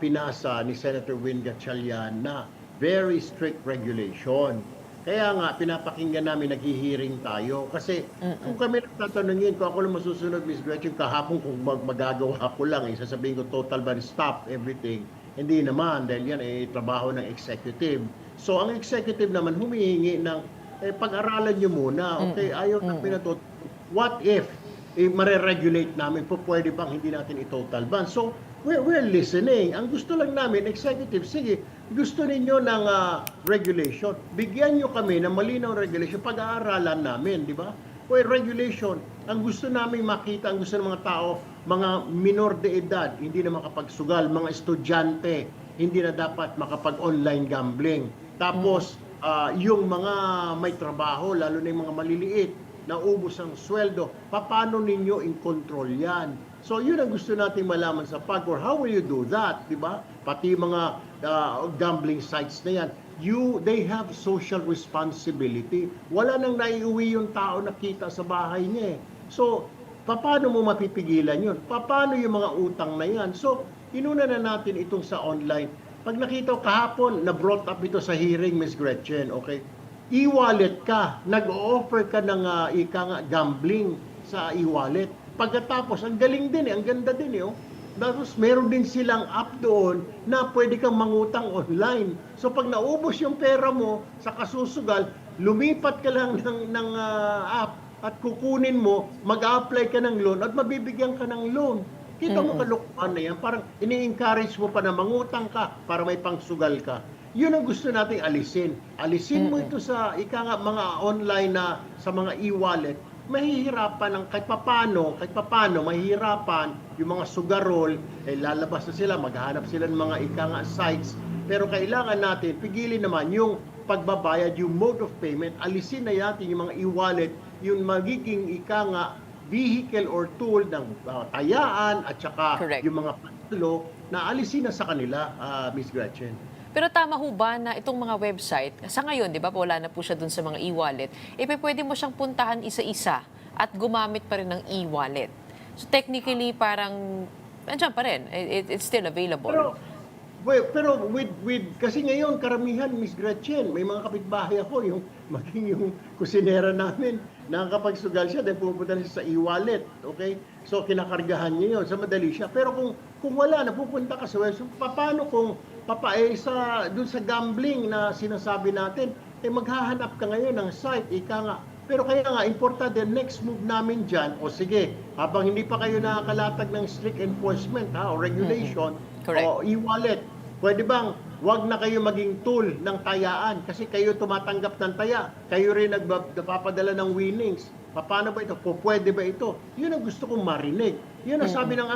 pinasa ni Senator Win Gatchalian na very strict regulation. Kaya nga, pinapakinggan namin, naghihiring tayo. Kasi kung kami nagtatanungin, kung ako lang masusunod, Ms. Gretchen, kahapon kung magagawa ko lang, sasabihin ko total ban, stop everything. Hindi naman, dahil yan trabaho ng executive. So, ang executive naman humihingi ng, pag-aralan nyo muna. Okay, ayaw namin na to. What if, mare-regulate namin, pwede bang hindi natin i-total ban? So, we're listening. Ang gusto lang namin, executive, sige, gusto ninyo ng regulation. Bigyan nyo kami ng malinaw regulation, pag-aaralan namin, di ba? Well, regulation, ang gusto namin makita, ang gusto ng mga tao, mga minor de edad, hindi na makapagsugal, mga estudyante, hindi na dapat makapag-online gambling. Tapos, yung mga may trabaho, lalo na yung mga maliliit, naubos ang sweldo, paano ninyo in-control yan? So, yun ang gusto nating malaman sa PAGCOR. How will you do that? Diba? Pati mga gambling sites na yan, they have social responsibility. Wala nang naiuwi yung tao na kita sa bahay niya eh. So, paano mo mapipigilan yun? Paano yung mga utang na yan? So, inuna na natin itong sa online. Pag nakita ko kahapon, na-brought up ito sa hearing, Ms. Gretchen, okay? E-wallet ka, nag-o-offer ka ng gambling sa e-wallet. Pagkatapos, ang galing din ang ganda din oh. Tapos meron din silang app doon na pwede kang mangutang online. So pag naubos yung pera mo sa kasusugal, lumipat ka lang ng app at kukunin mo, mag-apply ka ng loan at mabibigyan ka ng loan. Kita mo kalukuhan na yan. Parang ini-encourage mo pa na mangutang ka para may pangsugal ka. Yun ang gusto nating alisin. Alisin mo ito sa mga online na sa mga e-wallet. Mahihirapan ng kahit papano, mahihirapan yung mga sugarol, lalabas na sila, maghahanap sila ng mga sites. Pero kailangan natin, pigilin naman yung pagbabayad, yung mode of payment, alisin na natin yung mga e-wallet, yung magiging vehicle or tool ng tayaan at saka yung mga patulo na alisin na sa kanila, Ms. Gretchen. Pero tama ho ba na itong mga website, sa ngayon, di ba, wala na po siya dun sa mga e-wallet, pwede mo siyang puntahan isa-isa at gumamit pa rin ng e-wallet. So technically, parang, nandiyan pa rin. It's still available. Pero kasi ngayon, karamihan, Ms. Gretchen, may mga kapitbahay ako, maging yung kusinera namin, nakakapagsugal siya dahil pupunta siya sa e-wallet, okay? So, kinakargahan niya yun, sa madali siya. Pero kung wala, napupunta ka sa website, paano kung doon sa gambling na sinasabi natin, maghahanap ka ngayon ng site, Pero kaya nga, importante, next move namin dyan, sige, habang hindi pa kayo nakakalatag ng strict enforcement o regulation, o e-wallet, pwede bang wag na kayo maging tool ng tayaan kasi kayo tumatanggap ng taya, kayo rin nagpapadala ng winnings. Paano ba ito? Pwede ba ito? Yun ang gusto kong marinig. Yun ang sabi ng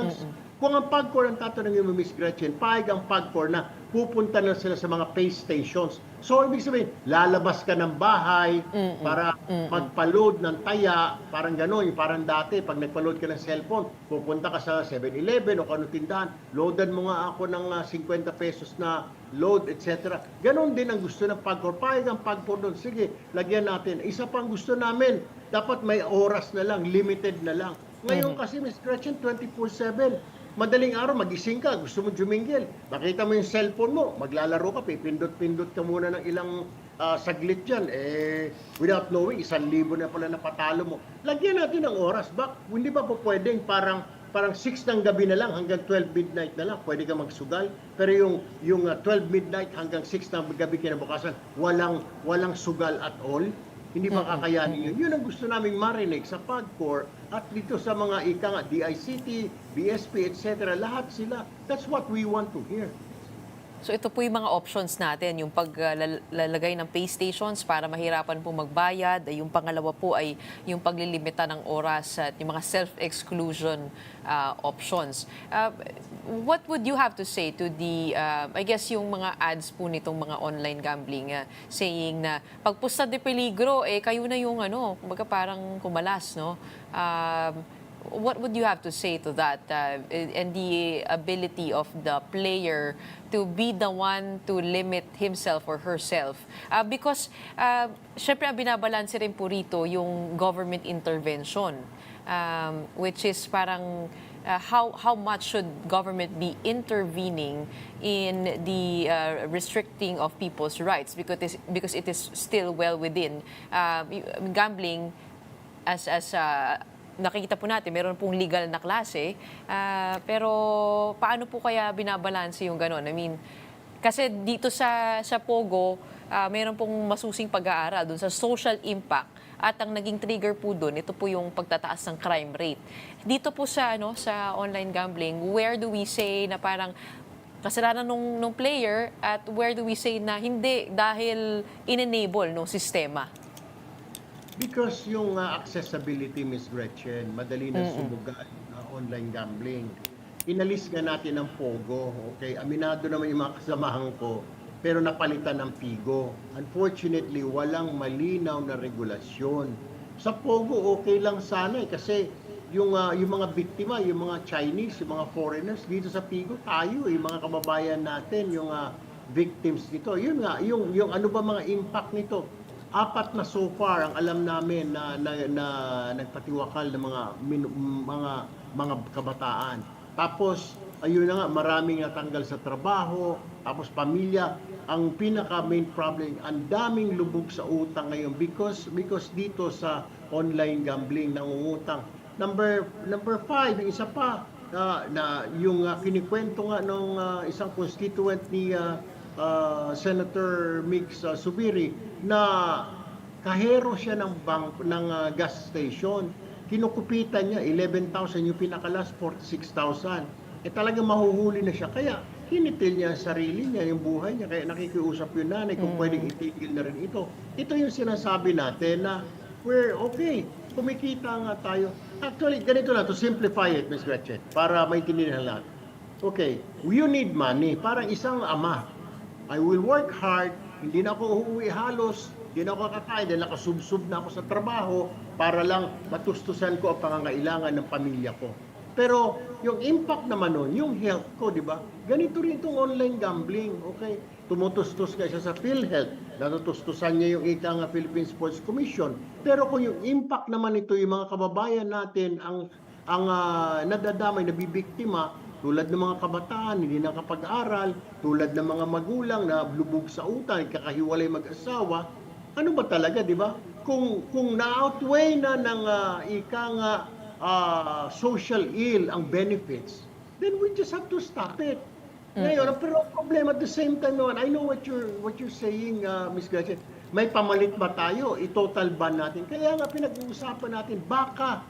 kung ang PAGCOR ang tatanungin mo, Ms. Gretchen, pahig ang PAGCOR na pupunta na sila sa mga pay stations. So, ibig sabihin, lalabas ka ng bahay para magpa-load ng taya, parang gano'n, parang dati, pag nagpa-load ka ng cellphone, pupunta ka sa 7-Eleven o kano tindahan, loadan mo nga ako ng 50 pesos na load, etc. Ganon din ang gusto ng PAGCOR. Pahig ang PAGCOR doon. Sige, lagyan natin. Isa pang gusto namin, dapat may oras na lang, limited na lang. Ngayon kasi, Ms. Gretchen, 24/7. Madaling araw, magising ka, gusto mo jumingil. Nakita mo yung cellphone mo, maglalaro ka, pipindot-pindot ka muna ng ilang saglit dyan. Without knowing, 1,000 na pala napatalo mo. Lagyan natin ng oras. Hindi ba po pwedeng parang 6 ng gabi na lang hanggang 12 midnight na lang, pwede ka magsugal. Pero yung 12 midnight hanggang 6 ng gabi kinabukasan, walang sugal at all. Hindi ba kakayanin yun? Yun ang gusto naming marinig sa PAGCOR at dito sa mga DICT, BSP, etc. Lahat sila. That's what we want to hear. So ito po yung mga options natin, yung paglalagay ng pay stations para mahirapan po magbayad. Yung pangalawa po ay yung paglilimita ng oras at yung mga self-exclusion options. What would you have to say to the, I guess yung mga ads po nitong mga online gambling saying na pagpusta de peligro, kayo na yung kumbaga parang kumalas, no? What would you have to say to that and the ability of the player to be the one to limit himself or herself? Because, syempre, binabalanse rin po rito yung government intervention, which is parang how much should government be intervening in the restricting of people's rights because it is still well within gambling as nakikita po natin, meron pong legal na klase, pero paano po kaya binabalanse yung gano'n? I mean, kasi dito sa Pogo, meron pong masusing pag-aaral dun sa social impact At ang naging trigger po doon, ito po yung pagtataas ng crime rate. Dito po sa sa online gambling, where do we say na parang kasalanan nung player at where do we say na hindi dahil in-enable nung sistema? Because yung accessibility, Miss Gretchen, madali na sumugal online gambling. Inalis nga natin ang Pogo, okay? Aminado naman yung mga kasamahan ko, pero napalitan ng Pigo. Unfortunately, walang malinaw na regulasyon. Sa Pogo, okay lang sana kasi yung mga biktima, yung mga Chinese, yung mga foreigners, dito sa Pigo, tayo, yung mga kababayan natin, yung victims nito. Yun nga, yung ano ba mga impact nito? 4 na so far ang alam namin na nagpatiwakal ng mga kabataan. Tapos ayun na nga, maraming natanggal sa trabaho, tapos pamilya. Ang pinaka main problem, ang daming lubog sa utang ngayon because dito sa online gambling nangungutang. Number 5, yung isa pa na yung kinikwento nga nung isang constituent ni Senator Mix Subiri na kahero siya ng gas station. Kinukupitan niya 11,000, yung pinakalas 46,000. Talagang mahuhuli na siya. Kaya kinitil niya ang sarili niya, yung buhay niya. Kaya nakikiusap yung nanay kung pwedeng itigil na rin ito. Ito yung sinasabi natin na we're okay, kumikita nga tayo. Actually, ganito na to simplify it, Ms. Gretchen, para maintindihan lahat. Okay, you need money. Parang isang ama. I will work hard, hindi na ako uuwi halos, hindi na ako kakain dahil nakasubsub na ako sa trabaho para lang matustusan ko ang pangangailangan ng pamilya ko. Pero yung impact naman nun, yung health ko, di ba? Ganito rin itong online gambling, okay? Tumutustos ka siya sa PhilHealth, natutustusan niya yung ika nga Philippine Sports Commission. Pero kung yung impact naman ito, yung mga kababayan natin, ang nadadamay, nabibiktima, tulad ng mga kabataan, hindi nakapag-aral, tulad ng mga magulang na lubog sa utang, kakahiwalay mag-asawa, ano ba talaga, di ba? Kung na-outweigh na ng social ill ang benefits, then we just have to stop it. Ngayon, pero problema at the same time naman, I know what you're saying, Ms. Gretchen, may pamalit ba tayo? I-total ban natin. Kaya nga pinag-uusapan natin, baka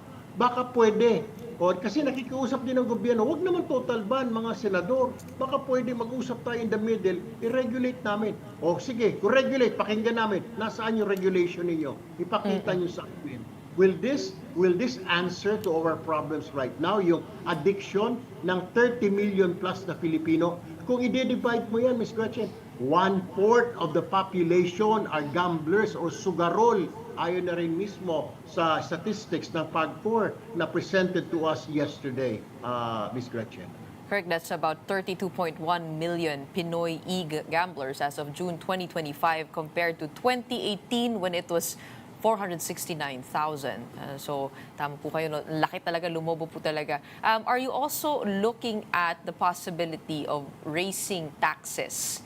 pwede. Kasi nakikiusap din ng gobyerno, wag naman total ban, mga senador. Baka pwede mag-usap tayo in the middle, i-regulate namin. O sige, kung regulate, pakinggan namin. Nasaan yung regulation ninyo? Ipakita nyo sa amin. Will this answer to our problems right now? Yung addiction ng 30 million plus na Filipino. Kung i-divide mo yan, Ms. Gretchen, 1/4 of the population are gamblers or sugarol. Ayon na rin mismo sa statistics ng PAGCOR na presented to us yesterday, Ms. Gretchen. Correct, that's about 32.1 million Pinoy e-gamblers as of June 2025 compared to 2018 when it was 469,000. So, tama po kayo. No? Laki talaga, lumobo po talaga. Are you also looking at the possibility of raising taxes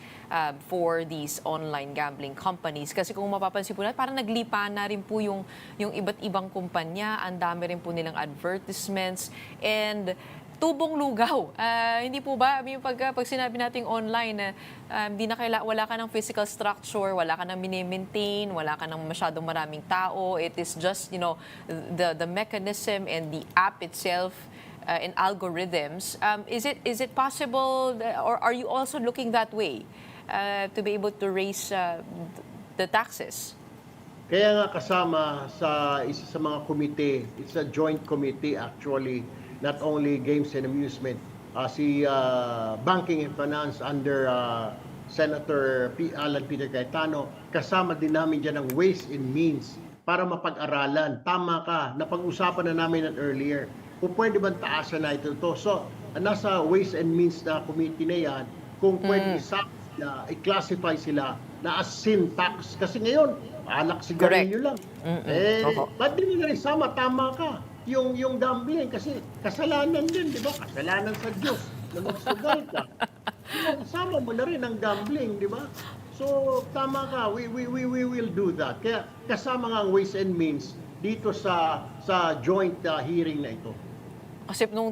for these online gambling companies? Kasi kung mapapansin po natin, parang naglipa na rin po yung iba't ibang kumpanya. Ang dami rin po nilang advertisements. And tubong lugaw. Hindi po ba, pag sinabi natin online, wala ka ng physical structure, wala ka ng mini-maintain, wala ka ng masyadong maraming tao. It is just, the mechanism and the app itself and algorithms. Is it possible, or are you also looking that way to be able to raise the taxes? Kaya nga kasama sa isa sa mga komite, it's a joint committee actually, not only games and amusement, si Banking and Finance under Senator Alan Peter Cayetano, kasama din namin dyan ang Ways and Means para mapag-aralan. Tama ka, napag-usapan na namin yan earlier. Kung pwede bang taasan na ito. So, nasa Ways and Means na committee na yan, kung pwede i-classify sila na as sin tax. Kasi ngayon, alak sigarilyo lang. Ba't di mo na rin sama? Tama ka. Yung gambling kasi kasalanan din, di ba? Kasalanan sa Diyos na magsugal ka. Kasama mo na rin ang gambling, di ba? So, tama ka. We will do that. Kaya kasama nga ang Ways and Means dito sa joint hearing na ito. Kasi nung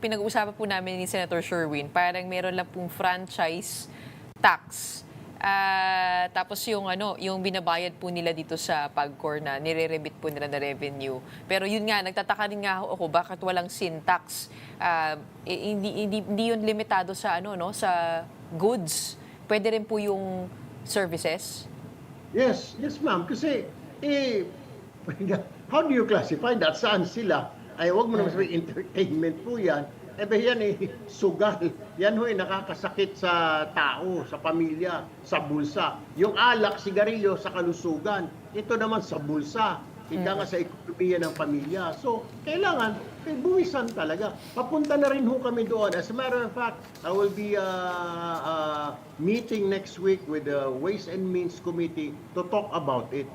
pinag-uusapan po namin ni Senator Sherwin, parang meron lang pong franchise tax Tapos yung yung binabayad po nila dito sa PAGCOR na nire-remit po nila na revenue. Pero yun nga, nagtataka din nga ako bakit walang syntax. Hindi yun limitado sa sa goods. Pwede rin po yung services. Yes, ma'am. Kasi, how do you classify that? Saan sila? Ay, wag mo naman sabihin, entertainment po yan. Yan sugal. Yan nakakasakit sa tao, sa pamilya, sa bulsa. Yung alak, sigarilyo, sa kalusugan. Ito naman sa bulsa. Ika nga sa ekonomiya ng pamilya. So, kailangan, buwisan talaga. Papunta na rin kami doon. As a matter of fact, I will be meeting next week with the Ways and Means Committee to talk about it.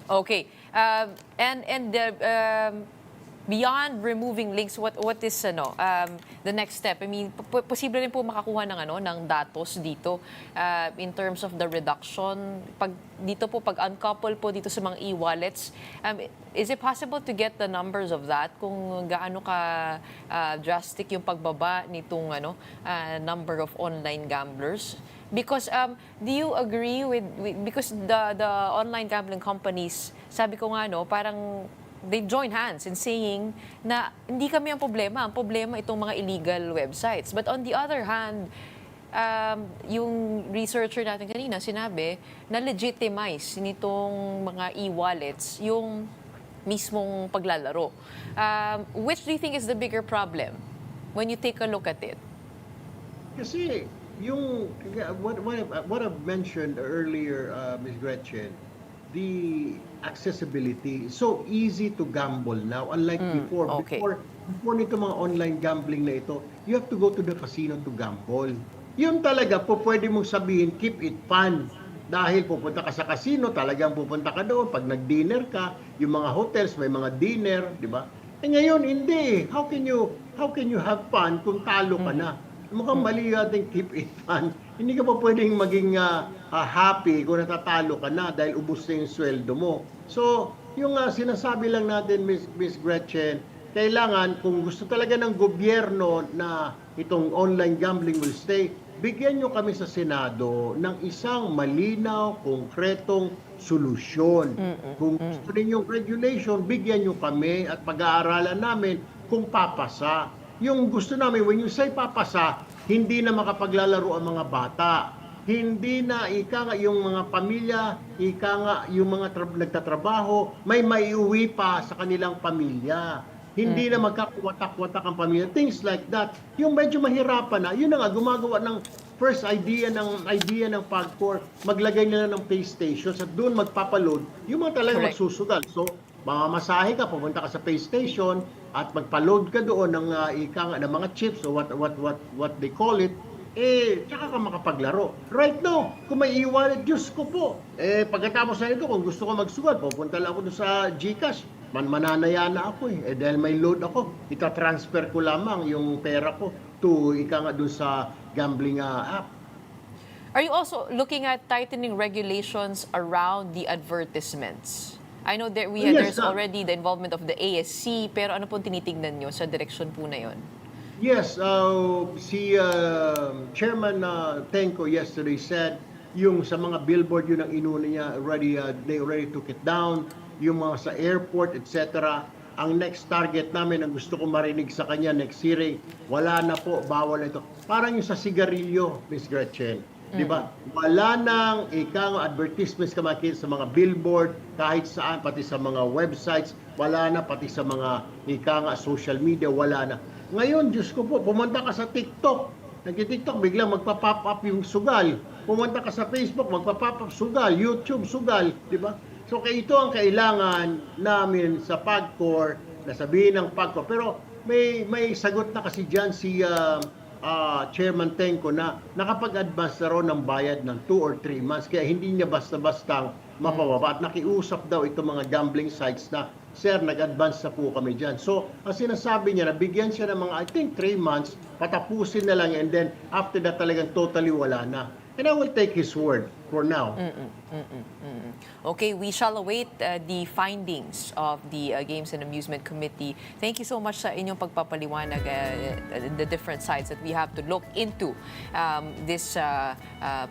Okay. Beyond removing links, what is the next step? I mean, posible rin po makakuha ng datos dito in terms of the reduction. Pag uncouple po dito sa mga e-wallets, is it possible to get the numbers of that kung gaano ka drastic yung pagbaba nitong number of online gamblers? Because do you agree with because the online gambling companies, sabi ko nga parang they join hands in saying na hindi kami ang problema itong mga illegal websites. But on the other hand, yung researcher natin kanina sinabi na legitimize nitong mga e-wallets yung mismong paglalaro. Which do you think is the bigger problem when you take a look at it? Kasi what I've mentioned earlier, Ms. Gretchen, the accessibility. So easy to gamble now, unlike before. Okay. Before nito mga online gambling na ito, you have to go to the casino to gamble. Yun talaga po pwede mong sabihin, keep it fun. Dahil pupunta ka sa casino, talagang pupunta ka doon. Pag nag-dinner ka, yung mga hotels may mga dinner, di ba? Ngayon, hindi. How can you have fun kung talo ka na? Mukhang mali natin keep it fun. Hindi ka pa pwedeng maging happy kung natatalo ka na dahil ubos na yung sweldo mo. So, yung sinasabi lang natin, Miss Gretchen, kailangan kung gusto talaga ng gobyerno na itong online gambling will stay, bigyan nyo kami sa Senado ng isang malinaw, konkretong solusyon. Kung gusto ninyong regulation, bigyan nyo kami at pag-aaralan namin kung papasa. Yung gusto namin, when you say papasa, hindi na makapaglalaro ang mga bata. Hindi na yung mga pamilya, yung mga nagtatrabaho, may maiuwi pa sa kanilang pamilya. Hindi na magkakuwatak-watak ang pamilya. Things like that. Yung medyo mahirapan na, yun na nga, gumagawa ng first idea ng PAGCOR, maglagay nila ng pay stations at doon magpapaload, yung mga talaga magsusugal. So, mamamasahe ka, pupunta ka sa pay station at magpa-load ka doon ng mga chips o what they call it, tsaka ka makapaglaro. Right now, kung may e-wallet, Diyos ko po. Pagkatapos na ito, kung gusto ko magsugal, pupunta lang ako doon sa GCash. Mananaya na ako dahil may load ako, itatransfer ko lamang yung pera ko to doon sa gambling app. Are you also looking at tightening regulations around the advertisements? I know that there's already the involvement of the ASC, pero ano pong tinitingnan nyo sa direksyon po na yon? Yes, si Chairman Tenko yesterday said yung sa mga billboard yun ang inuna niya, they already took it down, yung mga sa airport, etc. Ang next target namin, ang gusto ko marinig sa kanya next hearing, wala na po, bawal na ito. Parang yung sa sigarilyo, Miss Gretchen. Di ba? Wala nang advertisements ka makikita sa mga billboard, kahit saan, pati sa mga websites, wala na, pati sa mga social media, wala na. Ngayon, Diyos ko po, pumunta ka sa TikTok. Nag-TikTok, biglang magpa-pop up yung sugal. Pumunta ka sa Facebook, magpa-pop up sugal. YouTube, sugal. Di ba? So, ito ang kailangan namin sa PAGCOR, na sabihin ng PAGCOR. Pero may sagot na kasi dyan si Chairman Tenko na nakapag-advance na raw ng bayad ng 2 or 3 months. Kaya hindi niya basta-bastang mapababa. At nakiusap daw itong mga gambling sites na, Sir, nag-advance na po kami dyan. So, ang sinasabi niya, nabigyan siya ng mga, I think, 3 months, patapusin na lang, and then after that talagang totally wala na. And I will take his word for now. Okay, we shall await the findings of the Games and Amusement Committee. Thank you so much sa inyong pagpapaliwanag, the different sides that we have to look into this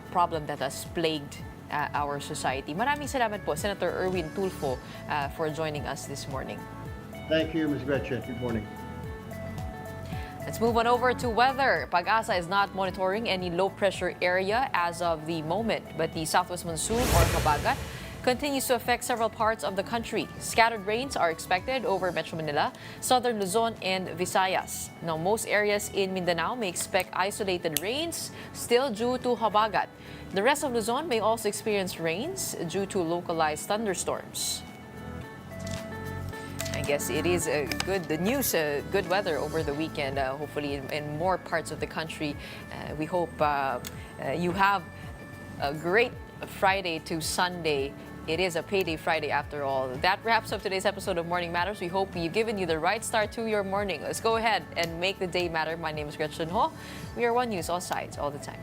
problem that has plagued our society. Maraming salamat po, Senator Erwin Tulfo, for joining us this morning. Thank you, Ms. Gretchen. Good morning. Let's move on over to weather. Pag-asa is not monitoring any low-pressure area as of the moment, but the southwest monsoon or habagat continues to affect several parts of the country. Scattered rains are expected over Metro Manila, southern Luzon, and Visayas. Now, most areas in Mindanao may expect isolated rains still due to habagat. The rest of Luzon may also experience rains due to localized thunderstorms. I guess it is good news, good weather over the weekend, hopefully in more parts of the country. We hope you have a great Friday to Sunday. It is a payday Friday after all. That wraps up today's episode of Morning Matters. We hope we've given you the right start to your morning. Let's go ahead and make the day matter. My name is Gretchen Ho. We are One News, all sides, all the time.